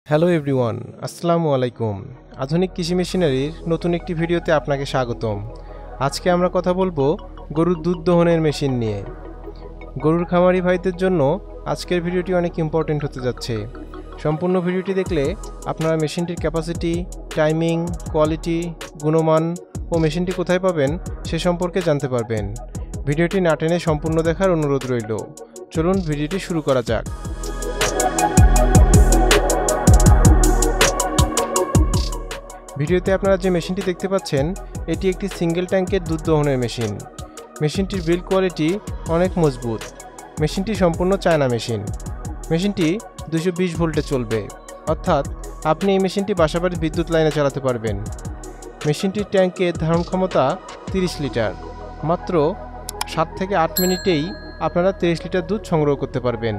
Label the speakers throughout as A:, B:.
A: Hello everyone, আসসালামু আলাইকুম। আধুনিক কৃষি মেশিনারির নতুন একটি ভিডিওতে আপনাকে স্বাগতম। আজকে আমরা কথা বলবো গরুর দুধ দহনের মেশিন নিয়ে। গরুর খামারি ভাইদের জন্য আজকের ভিডিওটি অনেক ইম্পর্টেন্ট হতে যাচ্ছে। সম্পূর্ণ ভিডিওটি দেখলে আপনারা মেশিনটির ক্যাপাসিটি, টাইমিং, কোয়ালিটি, গুণমান ও মেশিনটি কোথায় পাবেন সে সম্পর্কে জানতে পারবেন। ভিডিওটি না টেনে সম্পূর্ণ দেখার অনুরোধ রইল। চলুন ভিডিওটি শুরু করা যাক। ভিডিওতে আপনারা যে মেশিনটি দেখতে পাচ্ছেন এটি একটি সিঙ্গেল ট্যাঙ্কের দুধ দহনের মেশিন। মেশিনটির বিল্ড কোয়ালিটি অনেক মজবুত। মেশিনটি সম্পূর্ণ চায়না মেশিন। মেশিনটি 220 ভোল্টে চলবে, অর্থাৎ আপনি এই মেশিনটি বাসাবাড়ির বিদ্যুৎ লাইনে চালাতে পারবেন। মেশিনটির ট্যাঙ্কের ধারণ ক্ষমতা 30 লিটার। মাত্র 7 থেকে 8 মিনিটেই আপনারা 30 লিটার দুধ সংগ্রহ করতে পারবেন।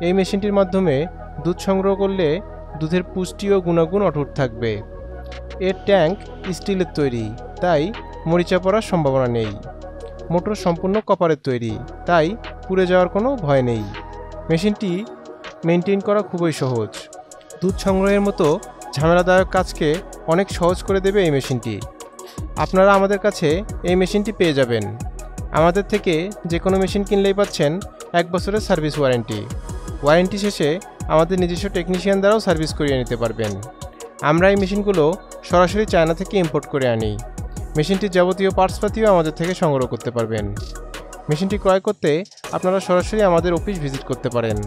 A: এই মেশিনটির মাধ্যমে দুধ সংগ্রহ করলে দুধের পুষ্টি ও গুণাগুণ অটুট থাকবে। এর ট্যাঙ্ক স্টিলের তৈরি, তাই মরিচা পড়ার সম্ভাবনা নেই। মোটর সম্পূর্ণ কপারের তৈরি, তাই পুড়ে যাওয়ার কোনো ভয় নেই। মেশিনটি মেনটেন করা খুবই সহজ। দুধ সংগ্রহের মতো ঝামেলাদায়ক কাজকে অনেক সহজ করে দেবে এই মেশিনটি। আপনারা আমাদের কাছে এই মেশিনটি পেয়ে যাবেন। আমাদের থেকে যে কোনো মেশিন কিনলেই পাচ্ছেন 1 বছরের সার্ভিস ওয়ারেন্টি। ওয়ারেন্টি শেষে আমাদের নিজস্ব টেকনিশিয়ান দ্বারাও সার্ভিস করিয়ে নিতে পারবেন। আমরা এই মেশিনগুলো সরাসরি চায়না থেকে ইম্পোর্ট করে আনি। মেশিনটির যাবতীয় পার্টসপাতিও আমাদের থেকে সংগ্রহ করতে পারবেন। মেশিনটি ক্রয় করতে আপনারা সরাসরি আমাদের অফিস ভিজিট করতে পারেন,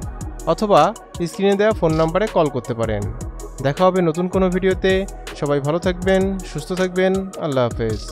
A: অথবা স্ক্রিনে দেওয়া ফোন নম্বরে কল করতে পারেন। দেখা হবে নতুন কোনো ভিডিওতে। সবাই ভালো থাকবেন, সুস্থ থাকবেন। আল্লাহ হাফেজ।